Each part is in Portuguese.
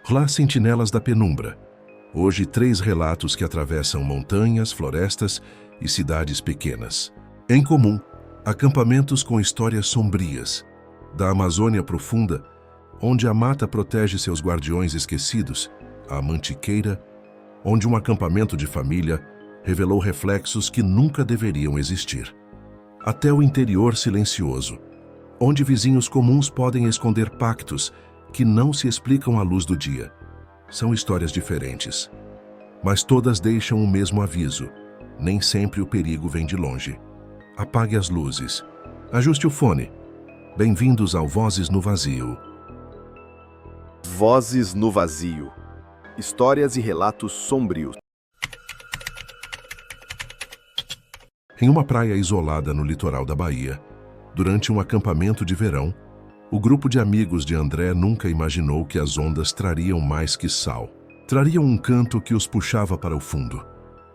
Lá Sentinelas da Penumbra. Hoje 3 relatos que atravessam montanhas, florestas e cidades pequenas. Em comum, acampamentos com histórias sombrias. Da Amazônia profunda, onde a mata protege seus guardiões esquecidos, à Mantiqueira, onde um acampamento de família revelou reflexos que nunca deveriam existir. Até o interior silencioso, onde vizinhos comuns podem esconder pactos que não se explicam à luz do dia. São histórias diferentes, mas todas deixam o mesmo aviso. Nem sempre o perigo vem de longe. Apague as luzes. Ajuste o fone. Bem-vindos ao Vozes no Vazio. Vozes no Vazio. Histórias e relatos sombrios. Em uma praia isolada no litoral da Bahia, durante um acampamento de verão, o grupo de amigos de André nunca imaginou que as ondas trariam mais que sal. Trariam um canto que os puxava para o fundo.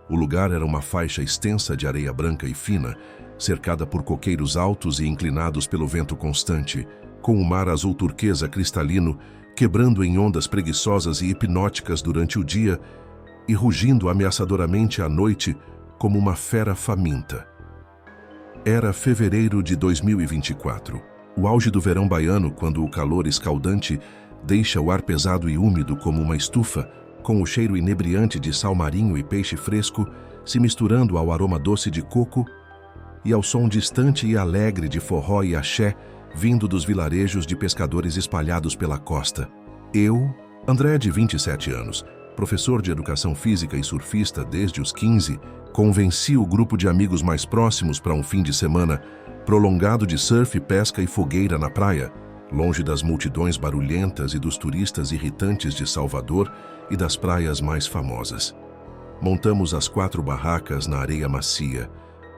O lugar era uma faixa extensa de areia branca e fina, cercada por coqueiros altos e inclinados pelo vento constante, com o mar azul turquesa cristalino quebrando em ondas preguiçosas e hipnóticas durante o dia e rugindo ameaçadoramente à noite como uma fera faminta. Era fevereiro de 2024, o auge do verão baiano, quando o calor escaldante deixa o ar pesado e úmido como uma estufa, com o cheiro inebriante de sal marinho e peixe fresco se misturando ao aroma doce de coco e ao som distante e alegre de forró e axé vindo dos vilarejos de pescadores espalhados pela costa. Eu, André, de 27 anos, professor de educação física e surfista desde os 15, convenci o grupo de amigos mais próximos para um fim de semana prolongado de surf, pesca e fogueira na praia, longe das multidões barulhentas e dos turistas irritantes de Salvador e das praias mais famosas. Montamos as 4 barracas na areia macia,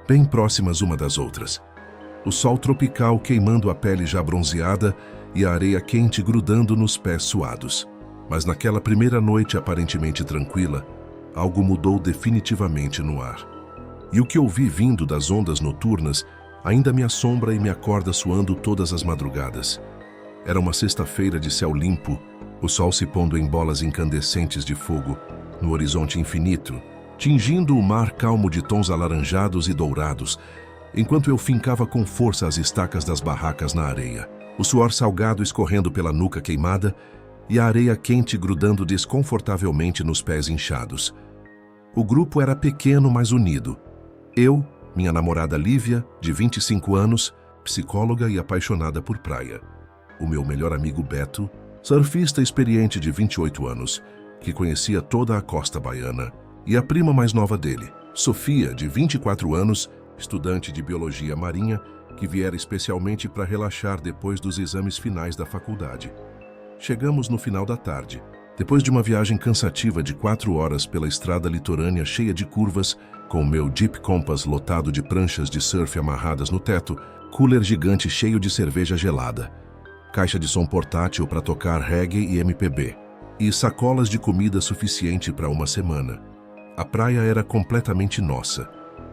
bem próximas uma das outras. O sol tropical queimando a pele já bronzeada e a areia quente grudando nos pés suados. Mas naquela primeira noite aparentemente tranquila, algo mudou definitivamente no ar. E o que ouvi vindo das ondas noturnas ainda me assombra e me acorda suando todas as madrugadas. Era uma sexta-feira de céu limpo, o sol se pondo em bolas incandescentes de fogo no horizonte infinito, tingindo o mar calmo de tons alaranjados e dourados, enquanto eu fincava com força as estacas das barracas na areia, o suor salgado escorrendo pela nuca queimada e a areia quente grudando desconfortavelmente nos pés inchados. O grupo era pequeno, mas unido. Eu, minha namorada Lívia, de 25 anos, psicóloga e apaixonada por praia. O meu melhor amigo Beto, surfista experiente de 28 anos, que conhecia toda a costa baiana, e a prima mais nova dele, Sofia, de 24 anos, estudante de biologia marinha, que viera especialmente para relaxar depois dos exames finais da faculdade. Chegamos no final da tarde, depois de uma viagem cansativa de 4 horas pela estrada litorânea cheia de curvas, com o meu Jeep Compass lotado de pranchas de surf amarradas no teto, cooler gigante cheio de cerveja gelada, caixa de som portátil para tocar reggae e MPB, e sacolas de comida suficiente para uma semana. A praia era completamente nossa,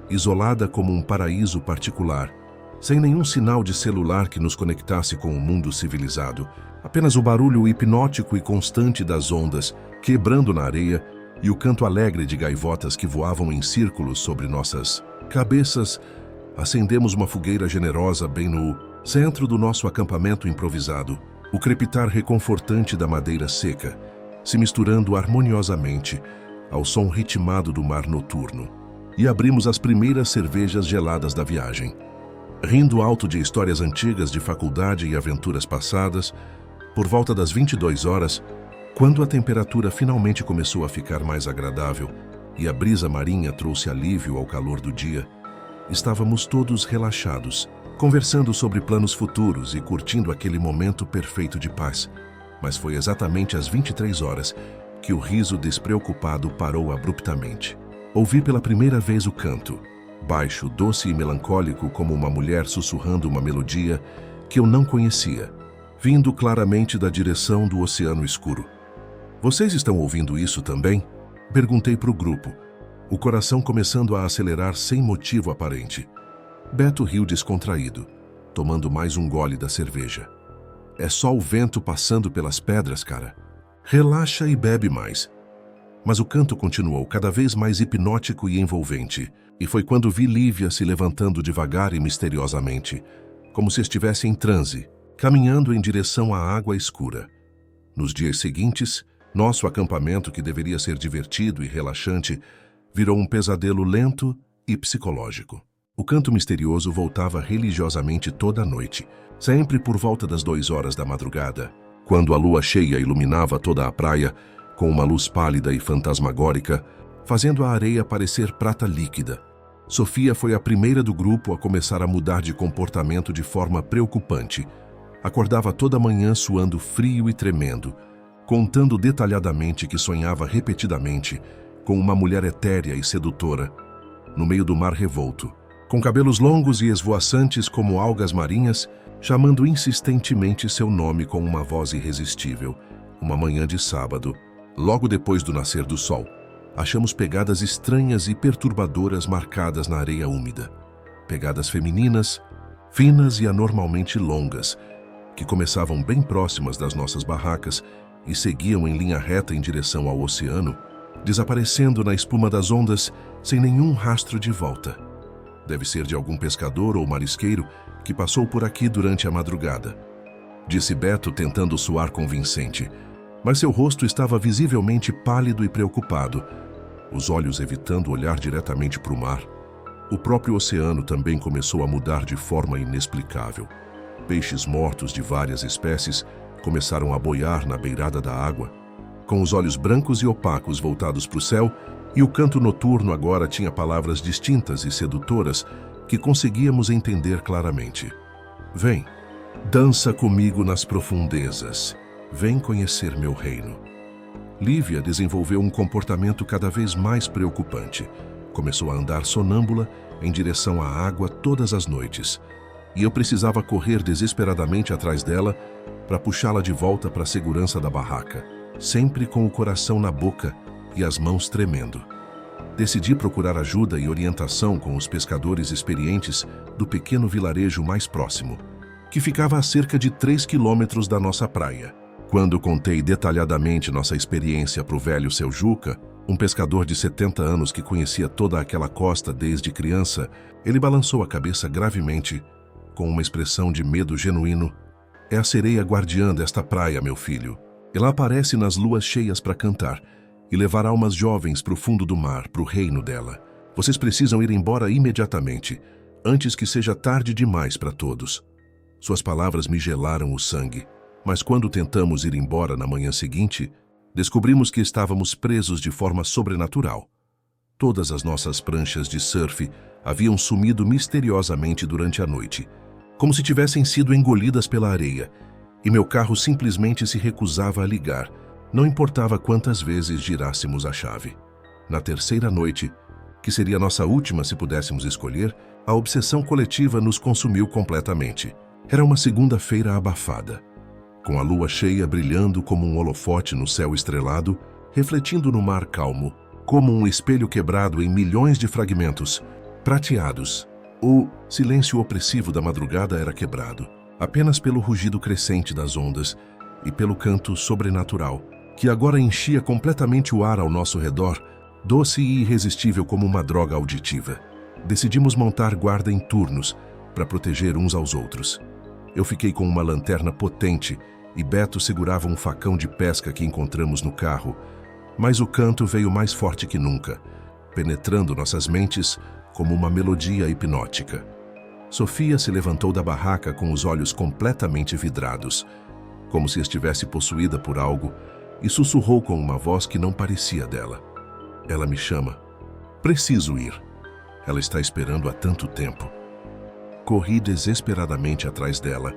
isolada como um paraíso particular, sem nenhum sinal de celular que nos conectasse com o mundo civilizado, apenas o barulho hipnótico e constante das ondas quebrando na areia e o canto alegre de gaivotas que voavam em círculos sobre nossas cabeças. Acendemos uma fogueira generosa bem no centro do nosso acampamento improvisado, o crepitar reconfortante da madeira seca, se misturando harmoniosamente ao som ritmado do mar noturno. E abrimos as primeiras cervejas geladas da viagem, rindo alto de histórias antigas de faculdade e aventuras passadas. Por volta das 22 horas, quando a temperatura finalmente começou a ficar mais agradável e a brisa marinha trouxe alívio ao calor do dia, estávamos todos relaxados, conversando sobre planos futuros e curtindo aquele momento perfeito de paz. Mas foi exatamente às 23 horas que o riso despreocupado parou abruptamente. Ouvi pela primeira vez o canto, baixo, doce e melancólico como uma mulher sussurrando uma melodia que eu não conhecia, vindo claramente da direção do oceano escuro. Vocês estão ouvindo isso também? Perguntei para o grupo, o coração começando a acelerar sem motivo aparente. Beto riu descontraído, tomando mais um gole da cerveja. É só o vento passando pelas pedras, cara. Relaxa e bebe mais. Mas o canto continuou cada vez mais hipnótico e envolvente, e foi quando vi Lívia se levantando devagar e misteriosamente, como se estivesse em transe, caminhando em direção à água escura. Nos dias seguintes, nosso acampamento, que deveria ser divertido e relaxante, virou um pesadelo lento e psicológico. O canto misterioso voltava religiosamente toda a noite, sempre por volta das 2 horas da madrugada, quando a lua cheia iluminava toda a praia com uma luz pálida e fantasmagórica, fazendo a areia parecer prata líquida. Sofia foi a primeira do grupo a começar a mudar de comportamento de forma preocupante. Acordava toda manhã suando frio e tremendo, contando detalhadamente que sonhava repetidamente com uma mulher etérea e sedutora, no meio do mar revolto, com cabelos longos e esvoaçantes como algas marinhas, chamando insistentemente seu nome com uma voz irresistível. Uma manhã de sábado, logo depois do nascer do sol, achamos pegadas estranhas e perturbadoras marcadas na areia úmida. Pegadas femininas, finas e anormalmente longas, que começavam bem próximas das nossas barracas e seguiam em linha reta em direção ao oceano, desaparecendo na espuma das ondas sem nenhum rastro de volta. Deve ser de algum pescador ou marisqueiro que passou por aqui durante a madrugada, disse Beto, tentando soar convincente, mas seu rosto estava visivelmente pálido e preocupado, os olhos evitando olhar diretamente para o mar. O próprio oceano também começou a mudar de forma inexplicável. Peixes mortos de várias espécies começaram a boiar na beirada da água, com os olhos brancos e opacos voltados para o céu, e o canto noturno agora tinha palavras distintas e sedutoras que conseguíamos entender claramente. Vem, dança comigo nas profundezas. Vem conhecer meu reino. Lívia desenvolveu um comportamento cada vez mais preocupante. Começou a andar sonâmbula em direção à água todas as noites, e eu precisava correr desesperadamente atrás dela para puxá-la de volta para a segurança da barraca, sempre com o coração na boca e as mãos tremendo. Decidi procurar ajuda e orientação com os pescadores experientes do pequeno vilarejo mais próximo, que ficava a cerca de 3 quilômetros da nossa praia. Quando contei detalhadamente nossa experiência para o velho Seu Juca, um pescador de 70 anos que conhecia toda aquela costa desde criança, ele balançou a cabeça gravemente, com uma expressão de medo genuíno. É a sereia guardiã desta praia, meu filho. Ela aparece nas luas cheias para cantar e levar almas jovens para o fundo do mar, para o reino dela. Vocês precisam ir embora imediatamente, antes que seja tarde demais para todos. Suas palavras me gelaram o sangue, mas quando tentamos ir embora na manhã seguinte, descobrimos que estávamos presos de forma sobrenatural. Todas as nossas pranchas de surf haviam sumido misteriosamente durante a noite, como se tivessem sido engolidas pela areia, e meu carro simplesmente se recusava a ligar, não importava quantas vezes girássemos a chave. Na terceira noite, que seria nossa última se pudéssemos escolher, a obsessão coletiva nos consumiu completamente. Era uma segunda-feira abafada, com a lua cheia brilhando como um holofote no céu estrelado, refletindo no mar calmo, como um espelho quebrado em milhões de fragmentos, prateados. O silêncio opressivo da madrugada era quebrado, apenas pelo rugido crescente das ondas e pelo canto sobrenatural, que agora enchia completamente o ar ao nosso redor, doce e irresistível como uma droga auditiva. Decidimos montar guarda em turnos para proteger uns aos outros. Eu fiquei com uma lanterna potente e Beto segurava um facão de pesca que encontramos no carro, mas o canto veio mais forte que nunca, penetrando nossas mentes como uma melodia hipnótica. Sofia se levantou da barraca com os olhos completamente vidrados, como se estivesse possuída por algo, e sussurrou com uma voz que não parecia dela. Ela me chama. Preciso ir. Ela está esperando há tanto tempo. Corri desesperadamente atrás dela,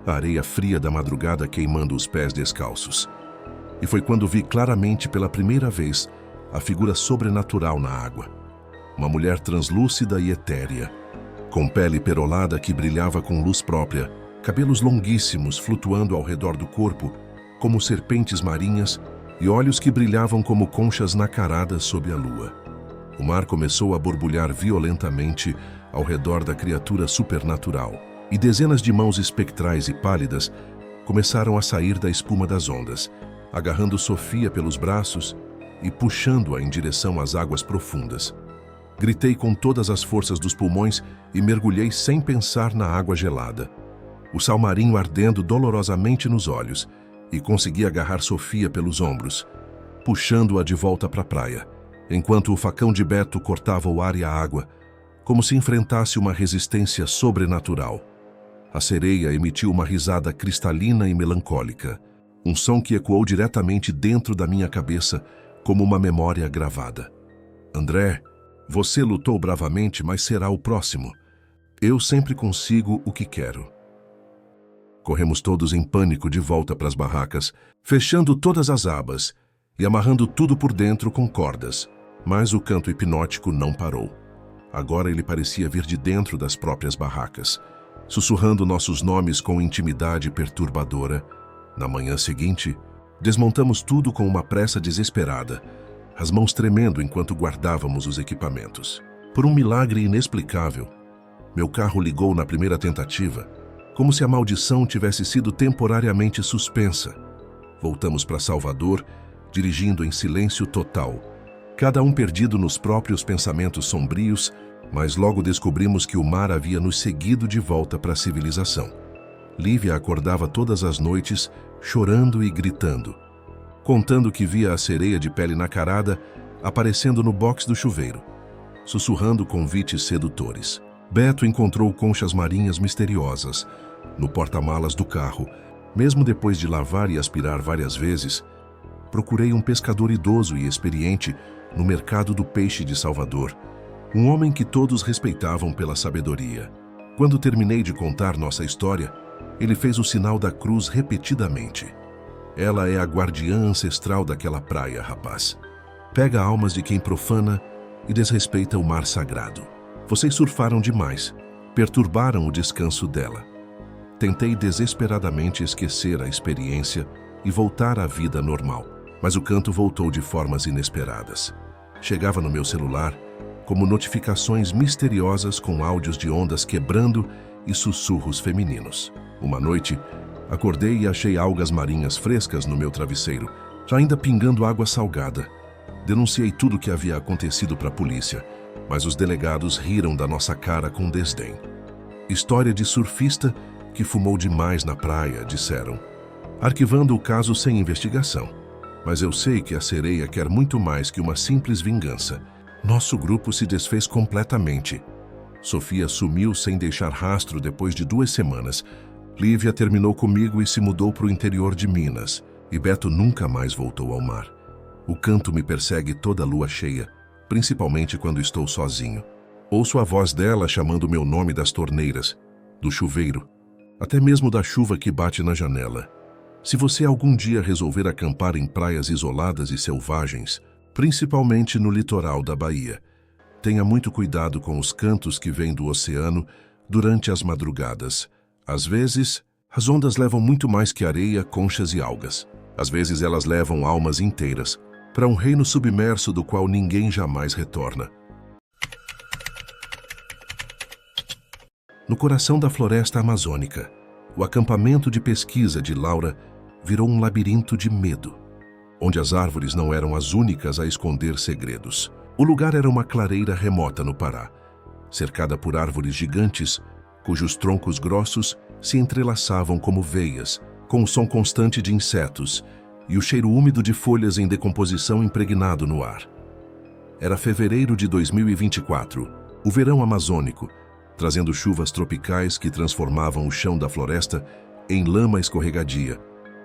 a areia fria da madrugada queimando os pés descalços. E foi quando vi claramente pela primeira vez a figura sobrenatural na água. Uma mulher translúcida e etérea, com pele perolada que brilhava com luz própria, cabelos longuíssimos flutuando ao redor do corpo, como serpentes marinhas, e olhos que brilhavam como conchas nacaradas sob a lua. O mar começou a borbulhar violentamente ao redor da criatura supernatural, e dezenas de mãos espectrais e pálidas começaram a sair da espuma das ondas, agarrando Sofia pelos braços e puxando-a em direção às águas profundas. Gritei com todas as forças dos pulmões e mergulhei sem pensar na água gelada. O sal marinho ardendo dolorosamente nos olhos, e consegui agarrar Sofia pelos ombros, puxando-a de volta para a praia, enquanto o facão de Beto cortava o ar e a água, como se enfrentasse uma resistência sobrenatural. A sereia emitiu uma risada cristalina e melancólica, um som que ecoou diretamente dentro da minha cabeça como uma memória gravada. André, você lutou bravamente, mas será o próximo. Eu sempre consigo o que quero. Corremos todos em pânico de volta para as barracas, fechando todas as abas e amarrando tudo por dentro com cordas. Mas o canto hipnótico não parou. Agora ele parecia vir de dentro das próprias barracas, sussurrando nossos nomes com intimidade perturbadora. Na manhã seguinte, desmontamos tudo com uma pressa desesperada, as mãos tremendo enquanto guardávamos os equipamentos. Por um milagre inexplicável, meu carro ligou na primeira tentativa, como se a maldição tivesse sido temporariamente suspensa. Voltamos para Salvador, dirigindo em silêncio total, cada um perdido nos próprios pensamentos sombrios, mas logo descobrimos que o mar havia nos seguido de volta para a civilização. Lívia acordava todas as noites, chorando e gritando, contando que via a sereia de pele nacarada aparecendo no box do chuveiro, sussurrando convites sedutores. Beto encontrou conchas marinhas misteriosas no porta-malas do carro. Mesmo depois de lavar e aspirar várias vezes, procurei um pescador idoso e experiente no mercado do peixe de Salvador, um homem que todos respeitavam pela sabedoria. Quando terminei de contar nossa história, ele fez o sinal da cruz repetidamente. Ela é a guardiã ancestral daquela praia, rapaz. Pega almas de quem profana e desrespeita o mar sagrado. Vocês surfaram demais, perturbaram o descanso dela. Tentei desesperadamente esquecer a experiência e voltar à vida normal, mas o canto voltou de formas inesperadas. Chegava no meu celular como notificações misteriosas com áudios de ondas quebrando e sussurros femininos. Uma noite, acordei e achei algas marinhas frescas no meu travesseiro, já ainda pingando água salgada. Denunciei tudo o que havia acontecido para a polícia, mas os delegados riram da nossa cara com desdém. História de surfista que fumou demais na praia, disseram, arquivando o caso sem investigação. Mas eu sei que a sereia quer muito mais que uma simples vingança. Nosso grupo se desfez completamente. Sofia sumiu sem deixar rastro depois de 2 semanas. Lívia terminou comigo e se mudou para o interior de Minas. E Beto nunca mais voltou ao mar. O canto me persegue toda lua cheia, principalmente quando estou sozinho. Ouço a voz dela chamando meu nome das torneiras, do chuveiro, até mesmo da chuva que bate na janela. Se você algum dia resolver acampar em praias isoladas e selvagens, principalmente no litoral da Bahia, tenha muito cuidado com os cantos que vêm do oceano durante as madrugadas. Às vezes, as ondas levam muito mais que areia, conchas e algas. Às vezes elas levam almas inteiras para um reino submerso do qual ninguém jamais retorna. No coração da floresta amazônica, o acampamento de pesquisa de Laura virou um labirinto de medo, onde as árvores não eram as únicas a esconder segredos. O lugar era uma clareira remota no Pará, cercada por árvores gigantes, cujos troncos grossos se entrelaçavam como veias, com o som constante de insetos e o cheiro úmido de folhas em decomposição impregnado no ar. Era fevereiro de 2024, o verão amazônico, trazendo chuvas tropicais que transformavam o chão da floresta em lama escorregadia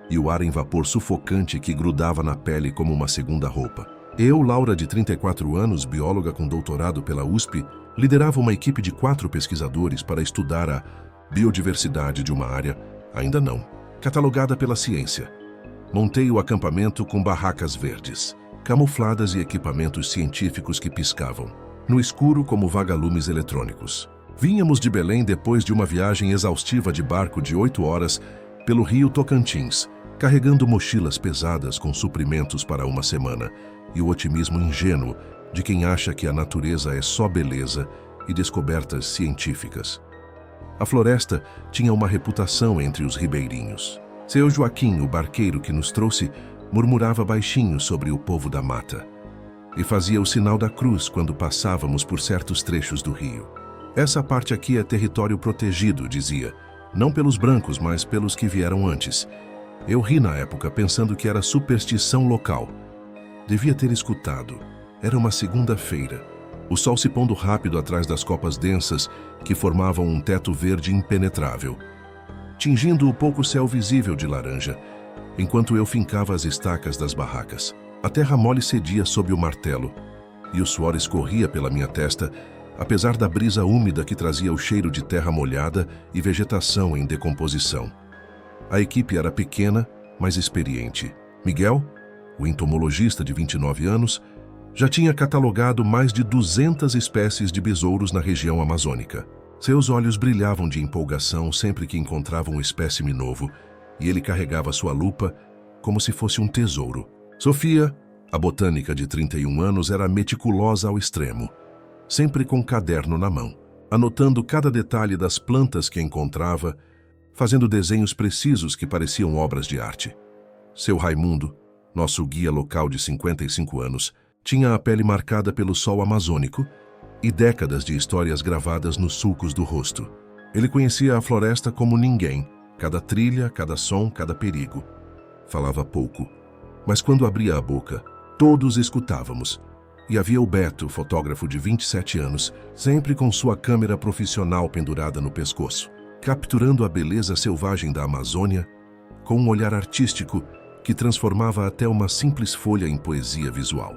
e o ar em vapor sufocante que grudava na pele como uma segunda roupa. Eu, Laura, de 34 anos, bióloga com doutorado pela USP, liderava uma equipe de 4 pesquisadores para estudar a biodiversidade de uma área, ainda não, catalogada pela ciência. Montei o acampamento com barracas verdes, camufladas e equipamentos científicos que piscavam, no escuro como vagalumes eletrônicos. Vínhamos de Belém depois de uma viagem exaustiva de barco de 8 horas pelo rio Tocantins, carregando mochilas pesadas com suprimentos para uma semana e o otimismo ingênuo de quem acha que a natureza é só beleza e descobertas científicas. A floresta tinha uma reputação entre os ribeirinhos. Seu Joaquim, o barqueiro que nos trouxe, Murmurava baixinho sobre o povo da mata e fazia o sinal da cruz quando passávamos por certos trechos do rio. Essa parte aqui é território protegido, dizia, não pelos brancos, mas pelos que vieram antes. Eu ri na época, pensando que era superstição local. Devia ter escutado. Era uma segunda-feira. O sol se pondo rápido atrás das copas densas que formavam um teto verde impenetrável, tingindo o pouco céu visível de laranja, enquanto eu fincava as estacas das barracas. A terra mole cedia sob o martelo, e o suor escorria pela minha testa, apesar da brisa úmida que trazia o cheiro de terra molhada e vegetação em decomposição. A equipe era pequena, mas experiente. Miguel, o entomologista de 29 anos, já tinha catalogado mais de 200 espécies de besouros na região amazônica. Seus olhos brilhavam de empolgação sempre que encontrava um espécime novo, e ele carregava sua lupa como se fosse um tesouro. Sofia, a botânica de 31 anos, era meticulosa ao extremo, sempre com um caderno na mão, anotando cada detalhe das plantas que encontrava, fazendo desenhos precisos que pareciam obras de arte. Seu Raimundo, nosso guia local de 55 anos, tinha a pele marcada pelo sol amazônico e décadas de histórias gravadas nos sulcos do rosto. Ele conhecia a floresta como ninguém, cada trilha, cada som, cada perigo. Falava pouco, mas quando abria a boca, todos escutávamos. E havia o Beto, fotógrafo de 27 anos, sempre com sua câmera profissional pendurada no pescoço, capturando a beleza selvagem da Amazônia com um olhar artístico que transformava até uma simples folha em poesia visual.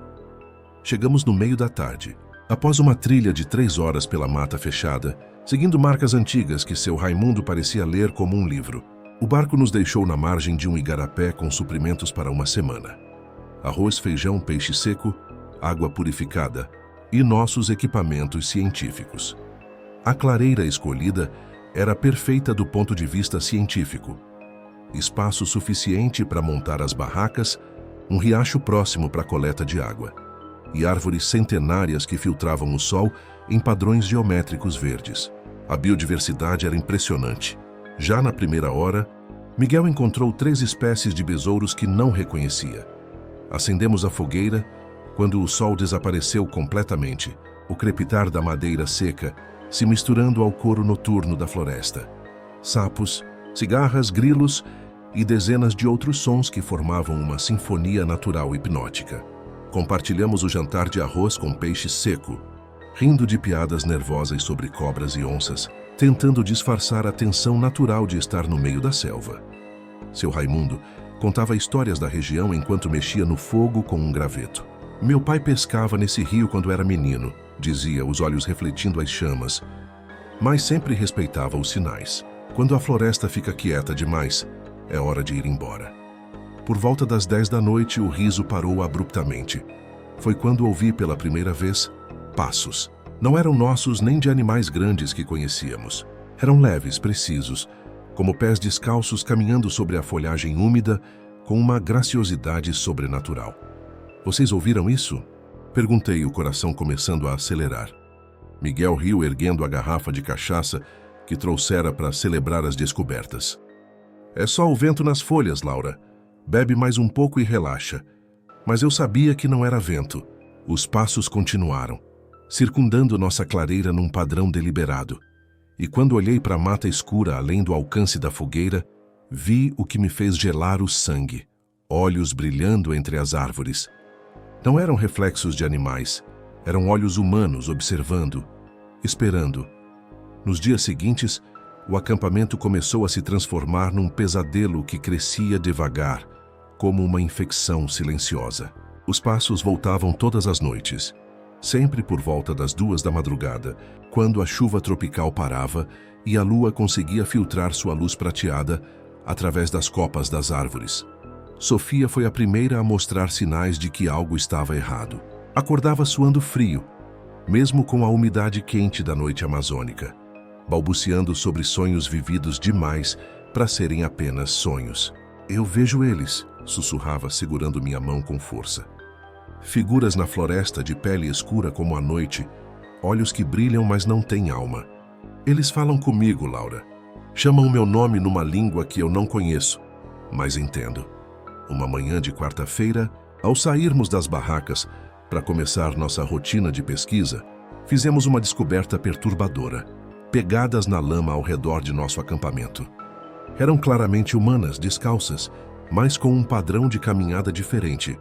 Chegamos no meio da tarde, após uma trilha de 3 horas pela mata fechada, seguindo marcas antigas que seu Raimundo parecia ler como um livro. O barco nos deixou na margem de um igarapé com suprimentos para uma semana. Arroz, feijão, peixe seco, água purificada e nossos equipamentos científicos. A clareira escolhida era perfeita do ponto de vista científico. Espaço suficiente para montar as barracas, um riacho próximo para a coleta de água e árvores centenárias que filtravam o sol em padrões geométricos verdes. A biodiversidade era impressionante. Já na primeira hora, Miguel encontrou 3 espécies de besouros que não reconhecia. Acendemos a fogueira quando o sol desapareceu completamente, o crepitar da madeira seca se misturando ao coro noturno da floresta. Sapos, cigarras, grilos e dezenas de outros sons que formavam uma sinfonia natural hipnótica. Compartilhamos o jantar de arroz com peixe seco, rindo de piadas nervosas sobre cobras e onças, tentando disfarçar a tensão natural de estar no meio da selva. Seu Raimundo contava histórias da região enquanto mexia no fogo com um graveto. Meu pai pescava nesse rio quando era menino, dizia, os olhos refletindo as chamas, mas sempre respeitava os sinais. Quando a floresta fica quieta demais, é hora de ir embora. Por volta das 10 da noite, o riso parou abruptamente. Foi quando ouvi pela primeira vez passos. Não eram nossos nem de animais grandes que conhecíamos. Eram leves, precisos, como pés descalços caminhando sobre a folhagem úmida com uma graciosidade sobrenatural. Vocês ouviram isso? Perguntei, o coração começando a acelerar. Miguel riu, erguendo a garrafa de cachaça que trouxera para celebrar as descobertas. É só o vento nas folhas, Laura. Bebe mais um pouco e relaxa. Mas eu sabia que não era vento. Os passos continuaram, circundando nossa clareira num padrão deliberado. E quando olhei para a mata escura além do alcance da fogueira, vi o que me fez gelar o sangue, olhos brilhando entre as árvores. Não eram reflexos de animais, eram olhos humanos observando, esperando. Nos dias seguintes, o acampamento começou a se transformar num pesadelo que crescia devagar, como uma infecção silenciosa. Os passos voltavam todas as noites, sempre por volta das 2 da madrugada, quando a chuva tropical parava e a lua conseguia filtrar sua luz prateada através das copas das árvores. Sofia foi a primeira a mostrar sinais de que algo estava errado. Acordava suando frio, mesmo com a umidade quente da noite amazônica, balbuciando sobre sonhos vividos demais para serem apenas sonhos. Eu vejo eles, sussurrava, segurando minha mão com força. Figuras na floresta de pele escura como a noite, olhos que brilham mas não têm alma. Eles falam comigo, Laura. Chamam o meu nome numa língua que eu não conheço, mas entendo. Uma manhã de quarta-feira, ao sairmos das barracas para começar nossa rotina de pesquisa, fizemos uma descoberta perturbadora, pegadas na lama ao redor de nosso acampamento. Eram claramente humanas, descalças, mas com um padrão de caminhada diferente.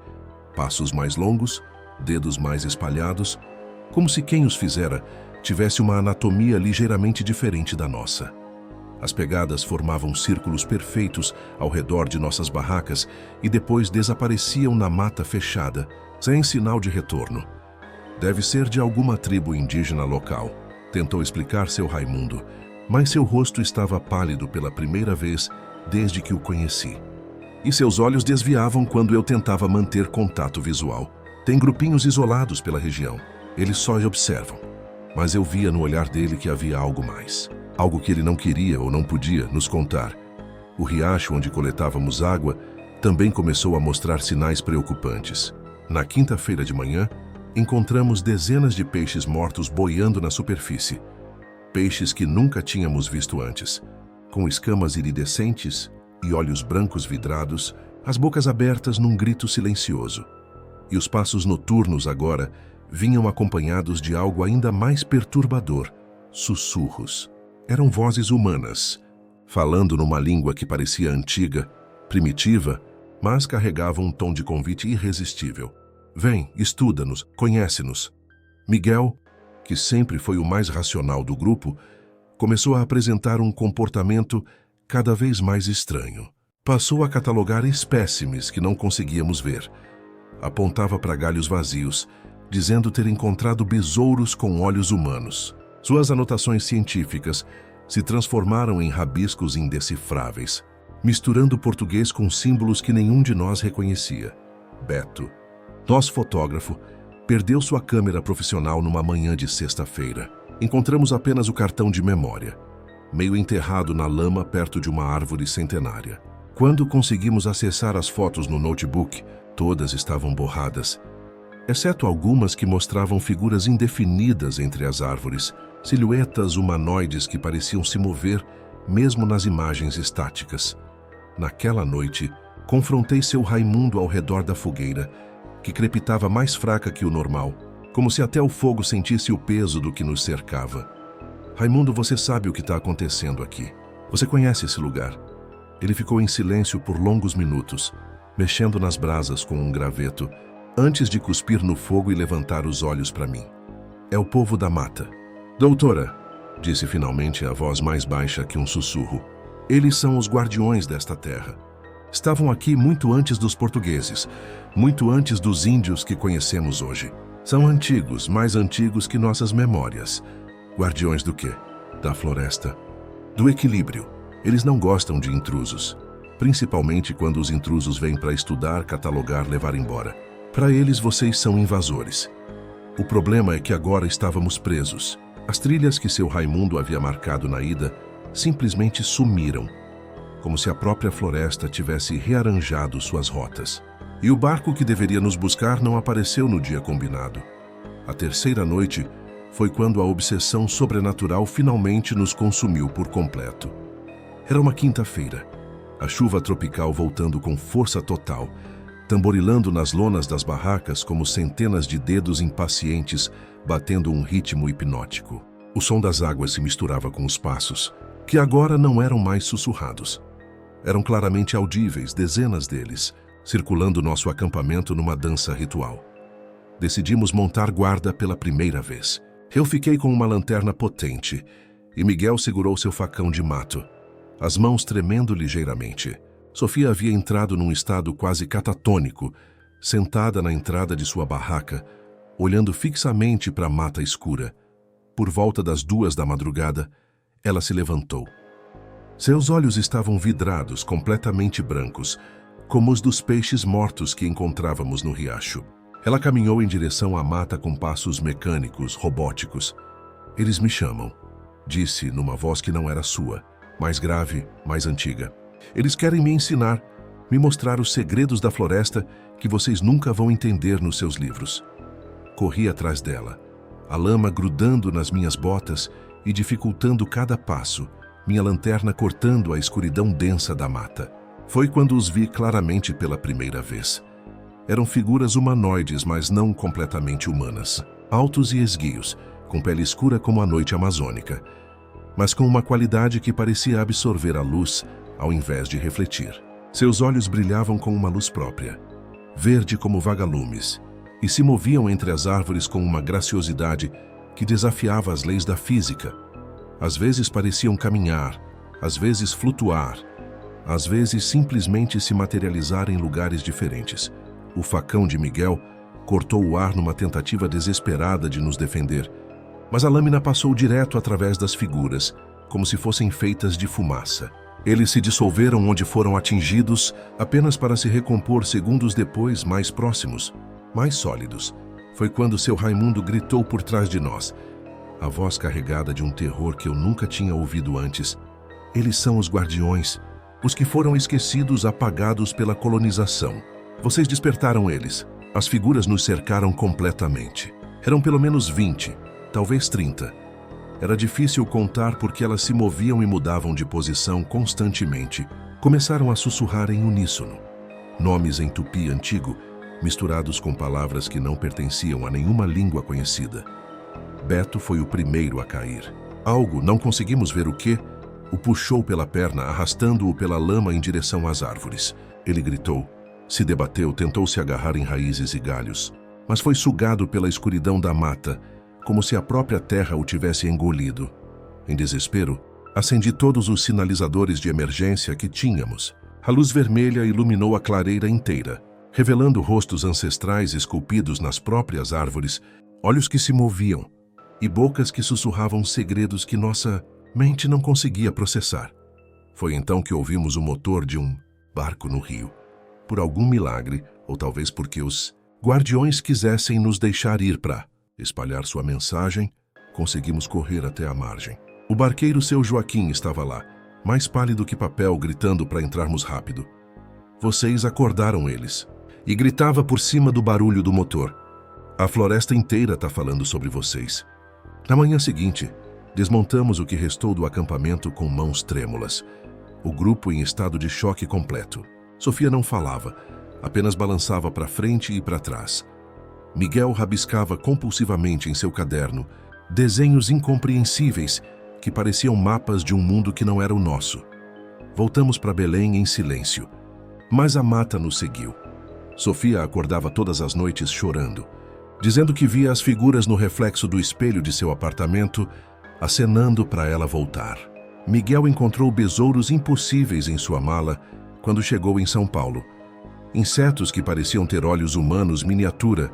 Passos mais longos, dedos mais espalhados, como se quem os fizera tivesse uma anatomia ligeiramente diferente da nossa. As pegadas formavam círculos perfeitos ao redor de nossas barracas e depois desapareciam na mata fechada, sem sinal de retorno. Deve ser de alguma tribo indígena local, tentou explicar seu Raimundo, mas seu rosto estava pálido pela primeira vez desde que o conheci. E seus olhos desviavam quando eu tentava manter contato visual. Tem grupinhos isolados pela região, eles só observam. Mas eu via no olhar dele que havia algo mais. Algo que ele não queria ou não podia nos contar. O riacho onde coletávamos água também começou a mostrar sinais preocupantes. Na quinta-feira de manhã, encontramos dezenas de peixes mortos boiando na superfície. Peixes que nunca tínhamos visto antes, com escamas iridescentes e olhos brancos vidrados, as bocas abertas num grito silencioso. E os passos noturnos agora vinham acompanhados de algo ainda mais perturbador: sussurros. Eram vozes humanas, falando numa língua que parecia antiga, primitiva, mas carregava um tom de convite irresistível. Vem, estuda-nos, conhece-nos. Miguel, que sempre foi o mais racional do grupo, começou a apresentar um comportamento cada vez mais estranho. Passou a catalogar espécimes que não conseguíamos ver. Apontava para galhos vazios, dizendo ter encontrado besouros com olhos humanos. Suas anotações científicas se transformaram em rabiscos indecifráveis, misturando português com símbolos que nenhum de nós reconhecia. Beto, nosso fotógrafo, perdeu sua câmera profissional numa manhã de sexta-feira. Encontramos apenas o cartão de memória, meio enterrado na lama perto de uma árvore centenária. Quando conseguimos acessar as fotos no notebook, todas estavam borradas, exceto algumas que mostravam figuras indefinidas entre as árvores, silhuetas humanoides que pareciam se mover mesmo nas imagens estáticas. Naquela noite, confrontei seu Raimundo ao redor da fogueira, que crepitava mais fraca que o normal, como se até o fogo sentisse o peso do que nos cercava. Raimundo, você sabe o que está acontecendo aqui. Você conhece esse lugar. Ele ficou em silêncio por longos minutos, mexendo nas brasas com um graveto, antes de cuspir no fogo e levantar os olhos para mim. É o povo da mata. Doutora, disse finalmente a voz mais baixa que um sussurro. Eles são os guardiões desta terra. Estavam aqui muito antes dos portugueses, muito antes dos índios que conhecemos hoje. São antigos, mais antigos que nossas memórias. Guardiões do quê? Da floresta. Do equilíbrio. Eles não gostam de intrusos, principalmente quando os intrusos vêm para estudar, catalogar, levar embora. Para eles, vocês são invasores. O problema é que agora estávamos presos. As trilhas que seu Raimundo havia marcado na ida simplesmente sumiram, como se a própria floresta tivesse rearranjado suas rotas. E o barco que deveria nos buscar não apareceu no dia combinado. A terceira noite foi quando a obsessão sobrenatural finalmente nos consumiu por completo. Era uma quinta-feira, a chuva tropical voltando com força total, tamborilando nas lonas das barracas como centenas de dedos impacientes batendo um ritmo hipnótico. O som das águas se misturava com os passos, que agora não eram mais sussurrados. Eram claramente audíveis, dezenas deles, circulando nosso acampamento numa dança ritual. Decidimos montar guarda pela primeira vez. Eu fiquei com uma lanterna potente e Miguel segurou seu facão de mato, as mãos tremendo ligeiramente. Sofia havia entrado num estado quase catatônico, sentada na entrada de sua barraca, olhando fixamente para a mata escura. Por volta das 2 da madrugada, ela se levantou. Seus olhos estavam vidrados, completamente brancos, como os dos peixes mortos que encontrávamos no riacho. Ela caminhou em direção à mata com passos mecânicos, robóticos. Eles me chamam, disse numa voz que não era sua, mais grave, mais antiga. Eles querem me ensinar, me mostrar os segredos da floresta que vocês nunca vão entender nos seus livros. Corri atrás dela, a lama grudando nas minhas botas e dificultando cada passo, minha lanterna cortando a escuridão densa da mata. Foi quando os vi claramente pela primeira vez. Eram figuras humanoides, mas não completamente humanas. Altos e esguios, com pele escura como a noite amazônica, mas com uma qualidade que parecia absorver a luz ao invés de refletir. Seus olhos brilhavam com uma luz própria, verde como vagalumes, e se moviam entre as árvores com uma graciosidade que desafiava as leis da física. Às vezes pareciam caminhar, às vezes flutuar, às vezes simplesmente se materializar em lugares diferentes. O facão de Miguel cortou o ar numa tentativa desesperada de nos defender, mas a lâmina passou direto através das figuras, como se fossem feitas de fumaça. Eles se dissolveram onde foram atingidos, apenas para se recompor segundos depois, mais próximos, mais sólidos. Foi quando seu Raimundo gritou por trás de nós, a voz carregada de um terror que eu nunca tinha ouvido antes. Eles são os guardiões, os que foram esquecidos, apagados pela colonização. Vocês despertaram eles. As figuras nos cercaram completamente. Eram pelo menos 20, talvez 30. Era difícil contar porque elas se moviam e mudavam de posição constantemente. Começaram a sussurrar em uníssono. Nomes em tupi antigo, misturados com palavras que não pertenciam a nenhuma língua conhecida. Beto foi o primeiro a cair. Algo, não conseguimos ver o que, o puxou pela perna, arrastando-o pela lama em direção às árvores. Ele gritou, se debateu, tentou se agarrar em raízes e galhos, mas foi sugado pela escuridão da mata, como se a própria terra o tivesse engolido. Em desespero, acendi todos os sinalizadores de emergência que tínhamos. A luz vermelha iluminou a clareira inteira, revelando rostos ancestrais esculpidos nas próprias árvores, olhos que se moviam e bocas que sussurravam segredos que nossa mente não conseguia processar. Foi então que ouvimos o motor de um barco no rio. Por algum milagre, ou talvez porque os guardiões quisessem nos deixar ir para espalhar sua mensagem, conseguimos correr até a margem. O barqueiro seu Joaquim estava lá, mais pálido que papel, gritando para entrarmos rápido. Vocês acordaram eles. E gritava por cima do barulho do motor. A floresta inteira está falando sobre vocês. Na manhã seguinte, desmontamos o que restou do acampamento com mãos trêmulas. O grupo em estado de choque completo. Sofia não falava, apenas balançava para frente e para trás. Miguel rabiscava compulsivamente em seu caderno desenhos incompreensíveis que pareciam mapas de um mundo que não era o nosso. Voltamos para Belém em silêncio, mas a mata nos seguiu. Sofia acordava todas as noites chorando, dizendo que via as figuras no reflexo do espelho de seu apartamento, acenando para ela voltar. Miguel encontrou besouros impossíveis em sua mala quando chegou em São Paulo. Insetos que pareciam ter olhos humanos miniatura,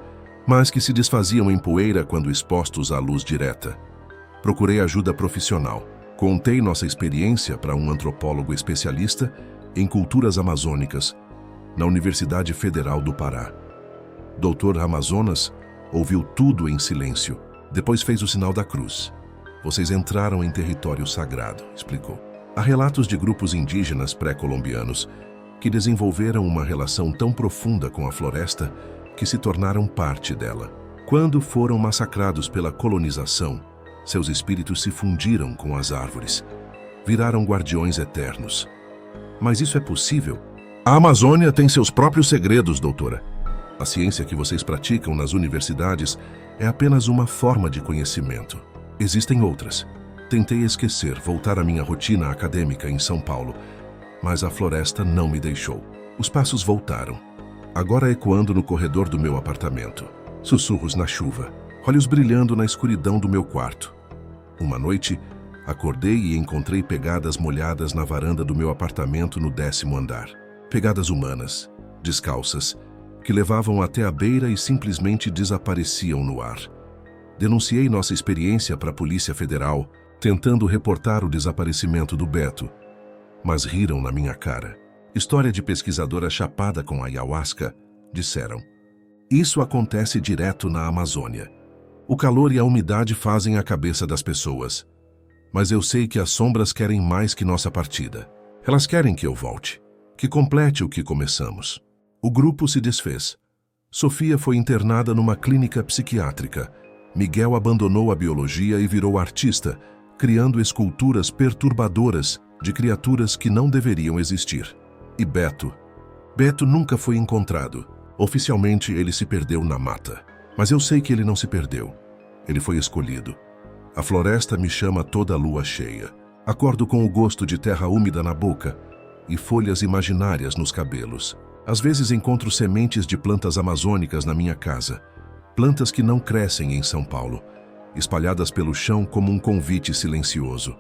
mas que se desfaziam em poeira quando expostos à luz direta. Procurei ajuda profissional. Contei nossa experiência para um antropólogo especialista em culturas amazônicas, na Universidade Federal do Pará. Dr. Amazonas ouviu tudo em silêncio. Depois fez o sinal da cruz. Vocês entraram em território sagrado, explicou. Há relatos de grupos indígenas pré-colombianos que desenvolveram uma relação tão profunda com a floresta que se tornaram parte dela. Quando foram massacrados pela colonização, seus espíritos se fundiram com as árvores, viraram guardiões eternos. Mas isso é possível? A Amazônia tem seus próprios segredos, doutora. A ciência que vocês praticam nas universidades é apenas uma forma de conhecimento. Existem outras. Tentei esquecer, voltar à minha rotina acadêmica em São Paulo, mas a floresta não me deixou. Os passos voltaram, agora ecoando no corredor do meu apartamento. Sussurros na chuva, olhos brilhando na escuridão do meu quarto. Uma noite, acordei e encontrei pegadas molhadas na varanda do meu apartamento no 10º andar. Pegadas humanas, descalças, que levavam até a beira e simplesmente desapareciam no ar. Denunciei nossa experiência para a Polícia Federal, tentando reportar o desaparecimento do Beto, mas riram na minha cara. História de pesquisadora chapada com ayahuasca, disseram. Isso acontece direto na Amazônia. O calor e a umidade fazem a cabeça das pessoas. Mas eu sei que as sombras querem mais que nossa partida. Elas querem que eu volte, que complete o que começamos. O grupo se desfez. Sofia foi internada numa clínica psiquiátrica. Miguel abandonou a biologia e virou artista, criando esculturas perturbadoras de criaturas que não deveriam existir. E Beto? Beto nunca foi encontrado. Oficialmente, ele se perdeu na mata. Mas eu sei que ele não se perdeu. Ele foi escolhido. A floresta me chama toda a lua cheia. Acordo com o gosto de terra úmida na boca e folhas imaginárias nos cabelos. Às vezes encontro sementes de plantas amazônicas na minha casa. Plantas que não crescem em São Paulo, espalhadas pelo chão como um convite silencioso.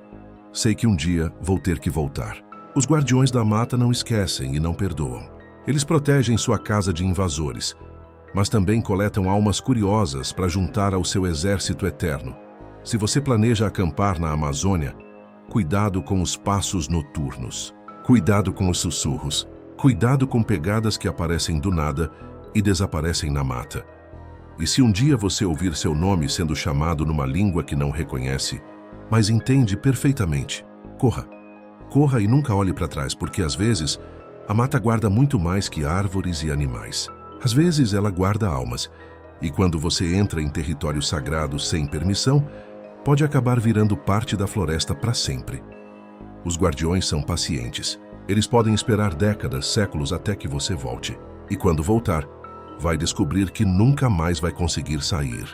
Sei que um dia vou ter que voltar. Os guardiões da mata não esquecem e não perdoam. Eles protegem sua casa de invasores, mas também coletam almas curiosas para juntar ao seu exército eterno. Se você planeja acampar na Amazônia, cuidado com os passos noturnos. Cuidado com os sussurros. Cuidado com pegadas que aparecem do nada e desaparecem na mata. E se um dia você ouvir seu nome sendo chamado numa língua que não reconhece, mas entende perfeitamente, corra. Corra e nunca olhe para trás, porque às vezes a mata guarda muito mais que árvores e animais. Às vezes ela guarda almas, e quando você entra em território sagrado sem permissão, pode acabar virando parte da floresta para sempre. Os guardiões são pacientes. Eles podem esperar décadas, séculos até que você volte. E quando voltar, vai descobrir que nunca mais vai conseguir sair.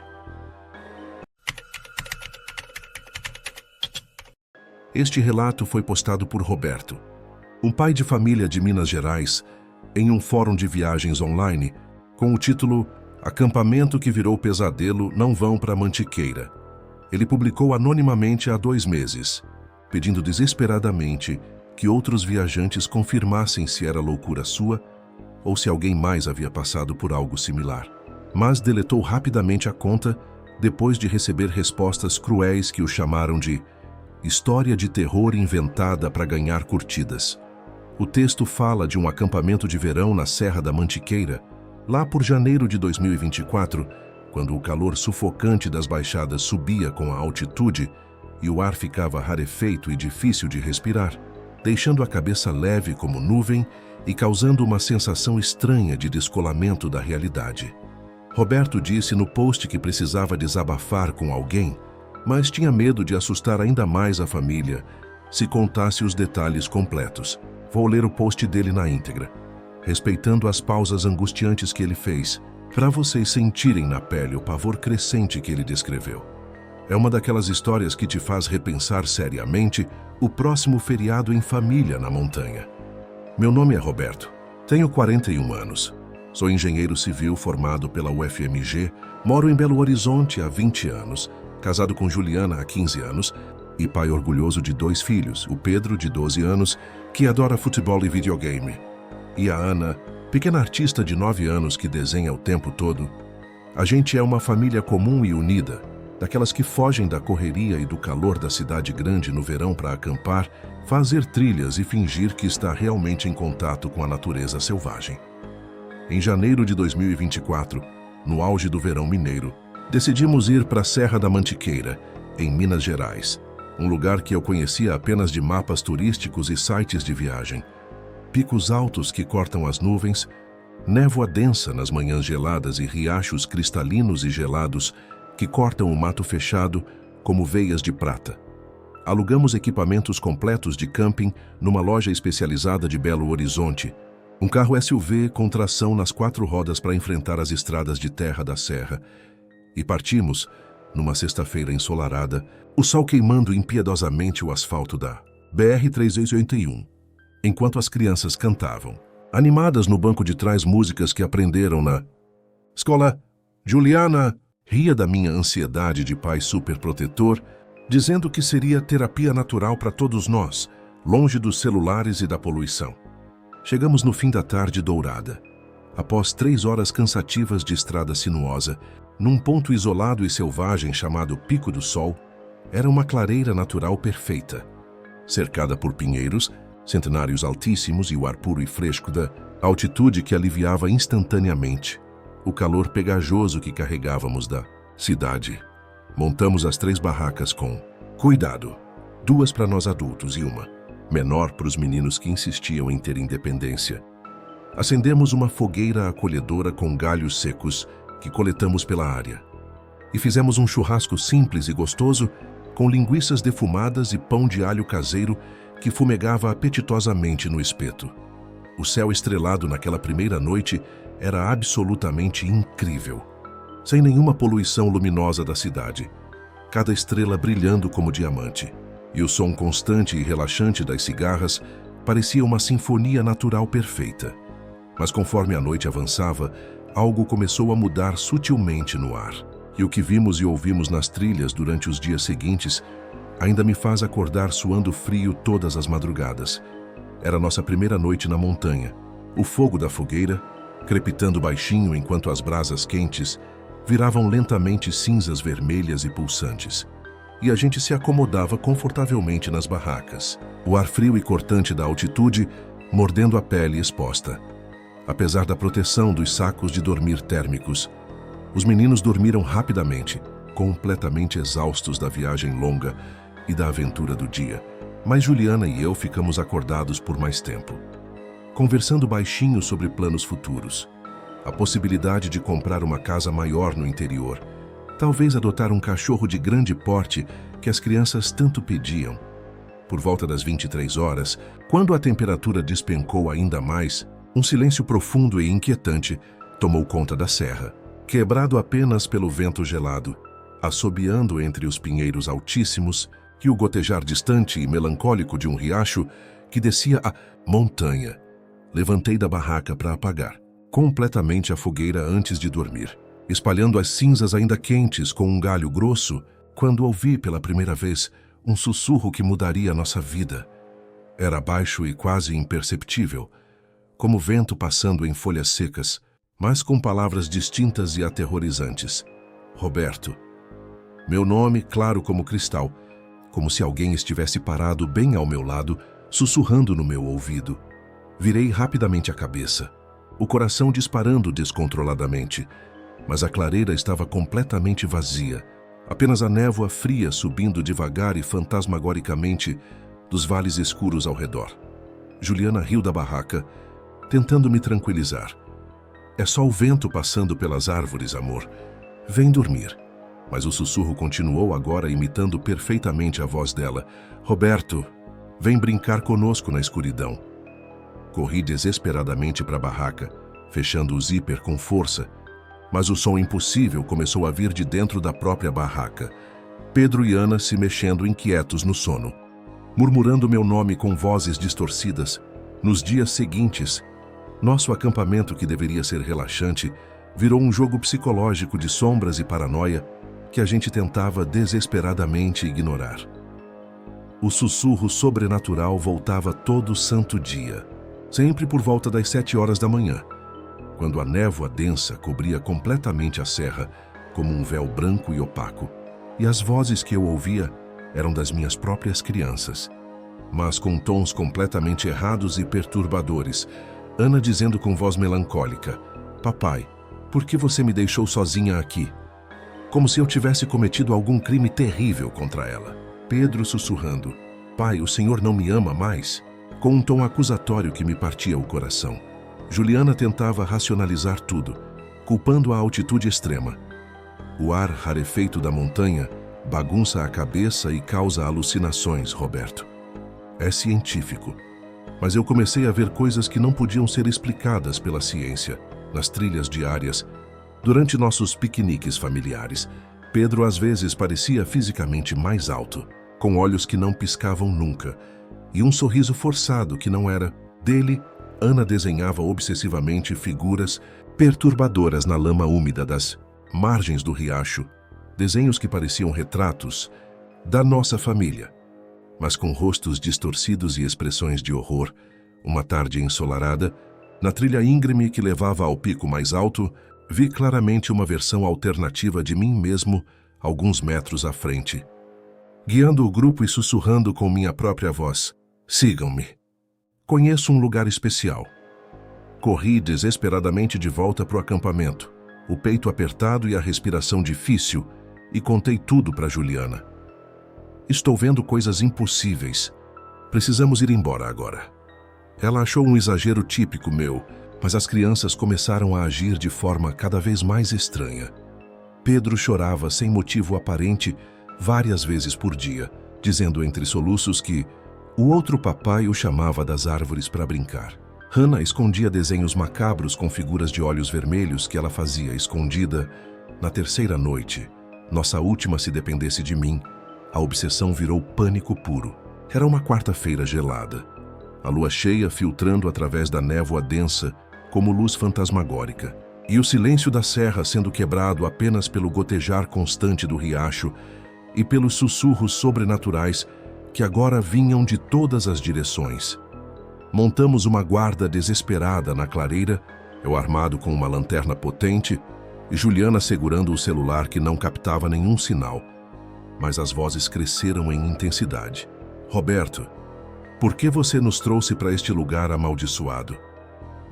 Este relato foi postado por Roberto, um pai de família de Minas Gerais, em um fórum de viagens online, com o título Acampamento que virou pesadelo, não vão para Mantiqueira. Ele publicou anonimamente há 2 meses, pedindo desesperadamente que outros viajantes confirmassem se era loucura sua ou se alguém mais havia passado por algo similar. Mas deletou rapidamente a conta depois de receber respostas cruéis que o chamaram de história de terror inventada para ganhar curtidas. O texto fala de um acampamento de verão na Serra da Mantiqueira, lá por janeiro de 2024, quando o calor sufocante das baixadas subia com a altitude e o ar ficava rarefeito e difícil de respirar, deixando a cabeça leve como nuvem e causando uma sensação estranha de descolamento da realidade. Roberto disse no post que precisava desabafar com alguém, mas tinha medo de assustar ainda mais a família se contasse os detalhes completos. Vou ler o post dele na íntegra, respeitando as pausas angustiantes que ele fez, para vocês sentirem na pele o pavor crescente que ele descreveu. É uma daquelas histórias que te faz repensar seriamente o próximo feriado em família na montanha. Meu nome é Roberto, tenho 41 anos. Sou engenheiro civil formado pela UFMG, moro em Belo Horizonte há 20 anos, casado com Juliana há 15 anos e pai orgulhoso de 2 filhos, o Pedro, de 12 anos, que adora futebol e videogame, e a Ana, pequena artista de 9 anos que desenha o tempo todo. A gente é uma família comum e unida, daquelas que fogem da correria e do calor da cidade grande no verão para acampar, fazer trilhas e fingir que está realmente em contato com a natureza selvagem. Em janeiro de 2024, no auge do verão mineiro, decidimos ir para a Serra da Mantiqueira, em Minas Gerais, um lugar que eu conhecia apenas de mapas turísticos e sites de viagem. Picos altos que cortam as nuvens, névoa densa nas manhãs geladas e riachos cristalinos e gelados que cortam o mato fechado como veias de prata. Alugamos equipamentos completos de camping numa loja especializada de Belo Horizonte, um carro SUV com tração nas 4 rodas para enfrentar as estradas de terra da serra, e partimos, numa sexta-feira ensolarada, o sol queimando impiedosamente o asfalto da BR-381, enquanto as crianças cantavam, animadas no banco de trás, músicas que aprenderam na escola. Juliana ria da minha ansiedade de pai superprotetor, dizendo que seria terapia natural para todos nós, longe dos celulares e da poluição. Chegamos no fim da tarde dourada, após 3 horas cansativas de estrada sinuosa, num ponto isolado e selvagem chamado Pico do Sol. Era uma clareira natural perfeita, cercada por pinheiros, centenários altíssimos e o ar puro e fresco da altitude que aliviava instantaneamente o calor pegajoso que carregávamos da cidade. Montamos as 3 barracas com cuidado, 2 para nós adultos e uma menor para os meninos que insistiam em ter independência. Acendemos uma fogueira acolhedora com galhos secos que coletamos pela área. E fizemos um churrasco simples e gostoso com linguiças defumadas e pão de alho caseiro que fumegava apetitosamente no espeto. O céu estrelado naquela primeira noite era absolutamente incrível. Sem nenhuma poluição luminosa da cidade, cada estrela brilhando como diamante, e o som constante e relaxante das cigarras parecia uma sinfonia natural perfeita. Mas conforme a noite avançava, algo começou a mudar sutilmente no ar. E o que vimos e ouvimos nas trilhas durante os dias seguintes ainda me faz acordar suando frio todas as madrugadas. Era nossa primeira noite na montanha. O fogo da fogueira, crepitando baixinho enquanto as brasas quentes viravam lentamente cinzas vermelhas e pulsantes. E a gente se acomodava confortavelmente nas barracas. O ar frio e cortante da altitude mordendo a pele exposta. Apesar da proteção dos sacos de dormir térmicos, os meninos dormiram rapidamente, completamente exaustos da viagem longa e da aventura do dia. Mas Juliana e eu ficamos acordados por mais tempo, conversando baixinho sobre planos futuros. A possibilidade de comprar uma casa maior no interior, talvez adotar um cachorro de grande porte que as crianças tanto pediam. Por volta das 23 horas, quando a temperatura despencou ainda mais, um silêncio profundo e inquietante tomou conta da serra, quebrado apenas pelo vento gelado, assobiando entre os pinheiros altíssimos e o gotejar distante e melancólico de um riacho que descia a montanha. Levantei da barraca para apagar completamente a fogueira antes de dormir, espalhando as cinzas ainda quentes com um galho grosso, quando ouvi pela primeira vez um sussurro que mudaria nossa vida. Era baixo e quase imperceptível, como vento passando em folhas secas, mas com palavras distintas e aterrorizantes. Roberto. Meu nome claro como cristal, como se alguém estivesse parado bem ao meu lado, sussurrando no meu ouvido. Virei rapidamente a cabeça, o coração disparando descontroladamente, mas a clareira estava completamente vazia, apenas a névoa fria subindo devagar e fantasmagoricamente dos vales escuros ao redor. Juliana riu da barraca, tentando me tranquilizar. É só o vento passando pelas árvores, amor. Vem dormir. Mas o sussurro continuou agora imitando perfeitamente a voz dela. Roberto, vem brincar conosco na escuridão. Corri desesperadamente para a barraca, fechando o zíper com força, mas o som impossível começou a vir de dentro da própria barraca. Pedro e Ana se mexendo inquietos no sono, murmurando meu nome com vozes distorcidas. Nos dias seguintes, nosso acampamento, que deveria ser relaxante, virou um jogo psicológico de sombras e paranoia que a gente tentava desesperadamente ignorar. O sussurro sobrenatural voltava todo santo dia, sempre por volta das 7 horas da manhã, quando a névoa densa cobria completamente a serra como um véu branco e opaco, e as vozes que eu ouvia eram das minhas próprias crianças, mas com tons completamente errados e perturbadores. Ana dizendo com voz melancólica: Papai, por que você me deixou sozinha aqui? Como se eu tivesse cometido algum crime terrível contra ela. Pedro sussurrando: Pai, o senhor não me ama mais? Com um tom acusatório que me partia o coração. Juliana tentava racionalizar tudo, culpando a altitude extrema. O ar rarefeito da montanha bagunça a cabeça e causa alucinações, Roberto. É científico. Mas eu comecei a ver coisas que não podiam ser explicadas pela ciência, nas trilhas diárias, durante nossos piqueniques familiares. Pedro às vezes parecia fisicamente mais alto, com olhos que não piscavam nunca, e um sorriso forçado que não era dele. Ana desenhava obsessivamente figuras perturbadoras na lama úmida das margens do riacho, desenhos que pareciam retratos da nossa família, mas com rostos distorcidos e expressões de horror. Uma tarde ensolarada, na trilha íngreme que levava ao pico mais alto, vi claramente uma versão alternativa de mim mesmo alguns metros à frente, guiando o grupo e sussurrando com minha própria voz: Sigam-me. Conheço um lugar especial. Corri desesperadamente de volta para o acampamento, o peito apertado e a respiração difícil, e contei tudo para Juliana. Estou vendo coisas impossíveis. Precisamos ir embora agora. Ela achou um exagero típico meu, mas as crianças começaram a agir de forma cada vez mais estranha. Pedro chorava sem motivo aparente várias vezes por dia, dizendo entre soluços que o outro papai o chamava das árvores para brincar. Hannah escondia desenhos macabros com figuras de olhos vermelhos que ela fazia escondida. Na terceira noite, nossa última se dependesse de mim, a obsessão virou pânico puro. Era uma quarta-feira gelada. A lua cheia filtrando através da névoa densa como luz fantasmagórica. E o silêncio da serra sendo quebrado apenas pelo gotejar constante do riacho e pelos sussurros sobrenaturais que agora vinham de todas as direções. Montamos uma guarda desesperada na clareira, eu armado com uma lanterna potente e Juliana segurando o celular que não captava nenhum sinal. Mas as vozes cresceram em intensidade. Roberto, por que você nos trouxe para este lugar amaldiçoado?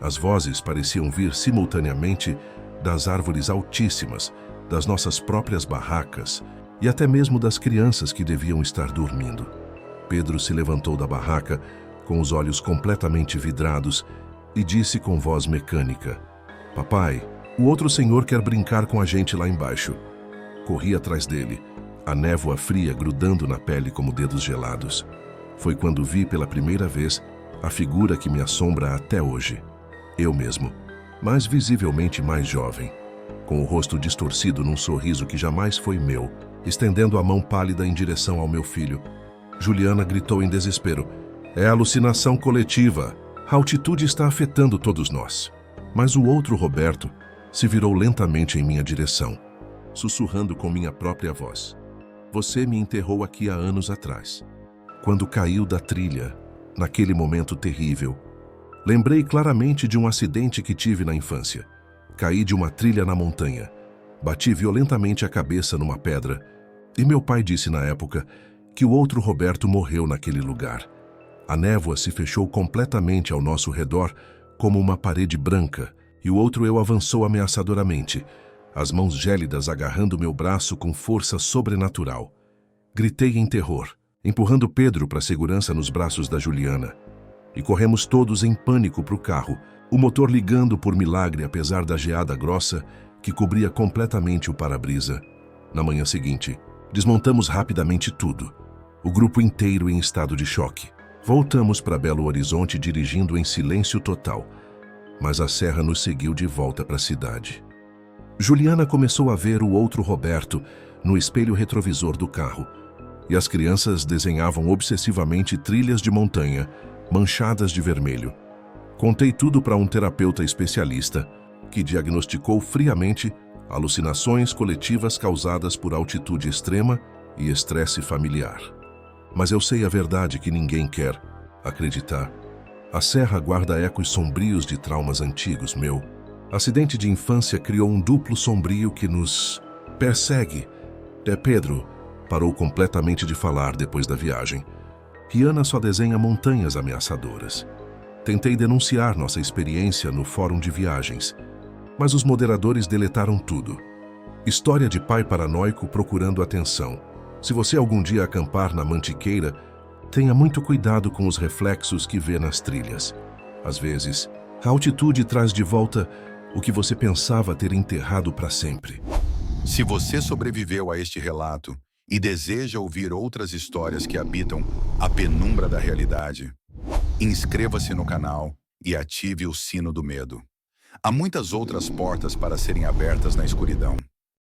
As vozes pareciam vir simultaneamente das árvores altíssimas, das nossas próprias barracas e até mesmo das crianças que deviam estar dormindo. Pedro se levantou da barraca, com os olhos completamente vidrados, e disse com voz mecânica: Papai, o outro senhor quer brincar com a gente lá embaixo. Corri atrás dele, a névoa fria grudando na pele como dedos gelados. Foi quando vi pela primeira vez a figura que me assombra até hoje. Eu mesmo, mas visivelmente mais jovem, com o rosto distorcido num sorriso que jamais foi meu, estendendo a mão pálida em direção ao meu filho. Juliana gritou em desespero: É alucinação coletiva. A altitude está afetando todos nós. Mas o outro Roberto se virou lentamente em minha direção, sussurrando com minha própria voz: Você me enterrou aqui há anos atrás, quando caiu da trilha, naquele momento terrível. Lembrei claramente de um acidente que tive na infância. Caí de uma trilha na montanha. Bati violentamente a cabeça numa pedra. E meu pai disse na época que o outro Roberto morreu naquele lugar. A névoa se fechou completamente ao nosso redor, como uma parede branca, e o outro eu avançou ameaçadoramente, as mãos gélidas agarrando meu braço com força sobrenatural. Gritei em terror, empurrando Pedro para a segurança nos braços da Juliana. E corremos todos em pânico para o carro, o motor ligando por milagre apesar da geada grossa que cobria completamente o para-brisa. Na manhã seguinte, desmontamos rapidamente tudo, o grupo inteiro em estado de choque. Voltamos para Belo Horizonte dirigindo em silêncio total, mas a serra nos seguiu de volta para a cidade. Juliana começou a ver o outro Roberto no espelho retrovisor do carro, e as crianças desenhavam obsessivamente trilhas de montanha, manchadas de vermelho. Contei tudo para um terapeuta especialista, que diagnosticou friamente alucinações coletivas causadas por altitude extrema e estresse familiar. Mas eu sei a verdade que ninguém quer acreditar. A serra guarda ecos sombrios de traumas antigos, meu. Acidente de infância criou um duplo sombrio que nos persegue. Pedro parou completamente de falar depois da viagem. Rihanna só desenha montanhas ameaçadoras. Tentei denunciar nossa experiência no fórum de viagens, mas os moderadores deletaram tudo. História de pai paranoico procurando atenção. Se você algum dia acampar na Mantiqueira, tenha muito cuidado com os reflexos que vê nas trilhas. Às vezes, a altitude traz de volta o que você pensava ter enterrado para sempre. Se você sobreviveu a este relato e deseja ouvir outras histórias que habitam a penumbra da realidade, inscreva-se no canal e ative o sino do medo. Há muitas outras portas para serem abertas na escuridão.